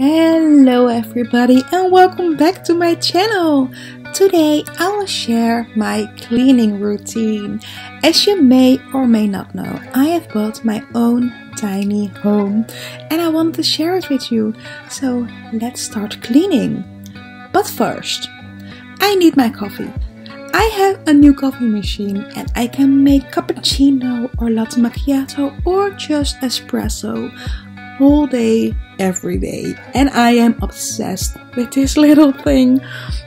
Hello everybody and welcome back to my channel. Today I will share my cleaning routine. As you may or may not know, I have bought my own tiny home and I wanted to share it with you. So let's start cleaning. But first, I need my coffee. I have a new coffee machine and I can make cappuccino or latte macchiato or just espresso all day, every day, and I am obsessed with this little thing.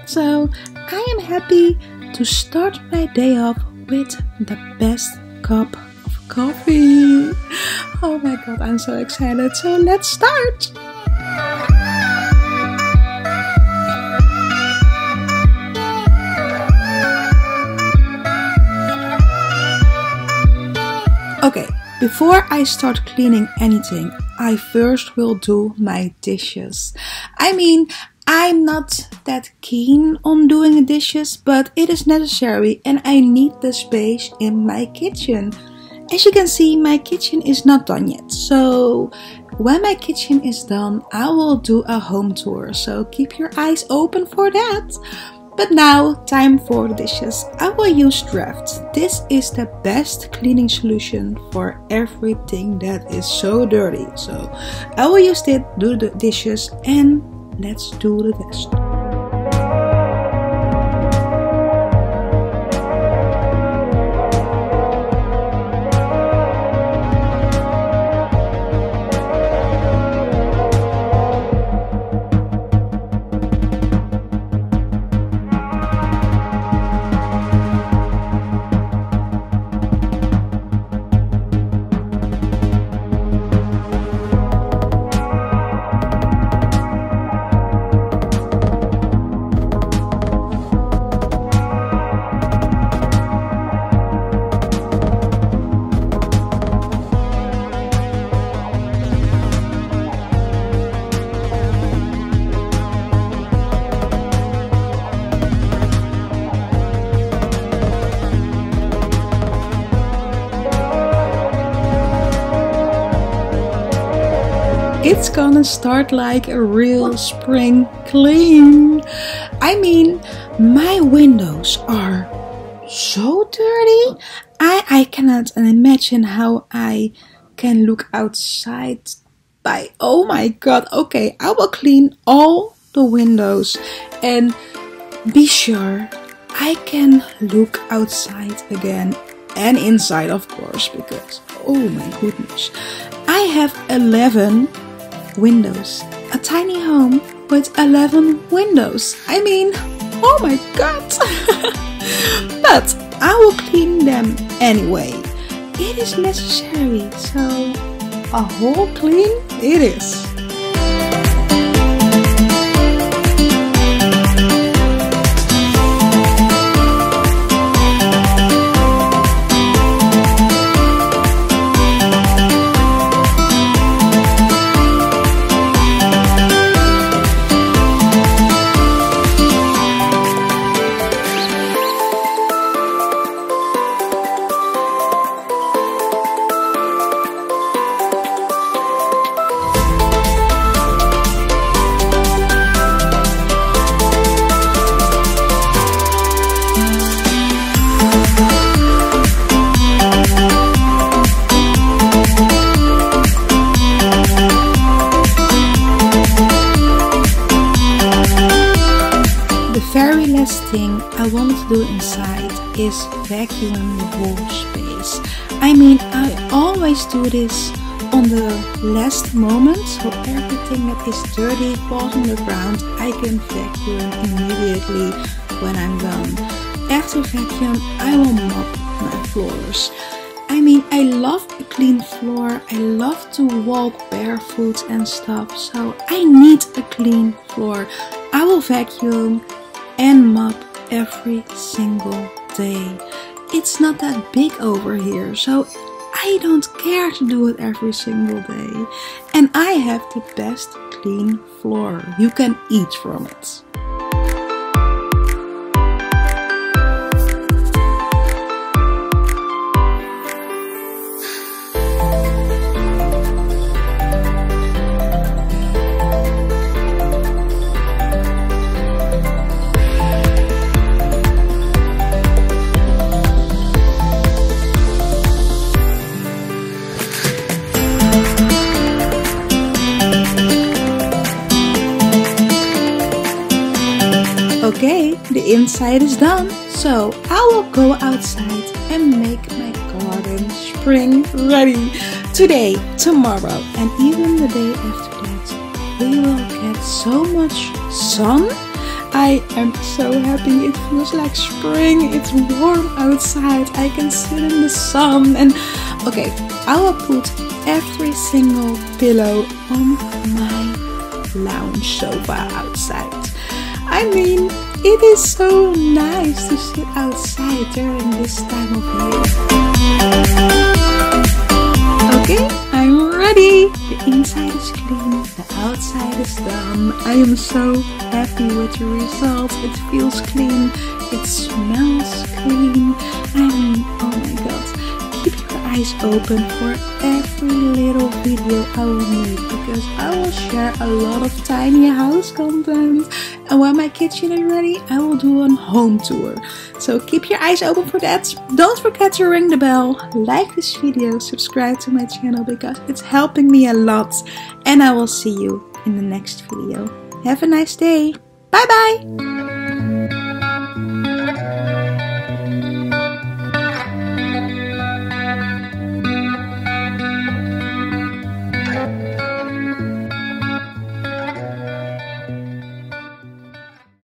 So I am happy to start my day off with the best cup of coffee. Oh my god, I'm so excited. So let's start. Okay, before I start cleaning anything, I first will do my dishes. I mean, I'm not that keen on doing the dishes, but it is necessary and I need the space in my kitchen. As you can see, my kitchen is not done yet. So when my kitchen is done, I will do a home tour. So keep your eyes open for that. But now, time for the dishes. I will use Draft. This is the best cleaning solution for everything that is so dirty. So I will use it, do the dishes, and let's do the test. It's gonna start like a real spring clean. I mean, my windows are so dirty. I cannot imagine how I can look outside by, oh my god. Okay, I will clean all the windows and be sure I can look outside again and inside, of course, because oh my goodness, I have 11 windows. A tiny home with 11 windows. I mean, oh my god. But I will clean them anyway. It is necessary, so a whole clean it is. Very last thing I wanted to do inside is vacuum the whole space. I mean, I always do this on the last moment, so everything that is dirty falls on the ground, I can vacuum immediately when I'm done. After vacuum, I will mop my floors. I mean, I love a clean floor, I love to walk barefoot and stuff, so I need a clean floor. I will vacuum and mop every single day. It's not that big over here, so I don't care to do it every single day. And I have the best clean floor. You can eat from it. inside is done, so I will go outside and make my garden spring ready. Today, tomorrow, and even the day after that, we will get so much sun. I am so happy. It feels like spring. It's warm outside. I can sit in the sun. And okay, I will put every single pillow on my lounge sofa outside. I mean, it is so nice to sit outside during this time of year. Okay, I'm ready. The inside is clean, the outside is done. I am so happy with the results. It feels clean, it smells clean. I mean, oh my god. Keep your eyes open for every little video I will make, because I will share a lot of tiny house content. And when my kitchen is ready, I will do a home tour. So keep your eyes open for that. Don't forget to ring the bell, like this video, subscribe to my channel, because it's helping me a lot. And I will see you in the next video. Have a nice day. Bye bye.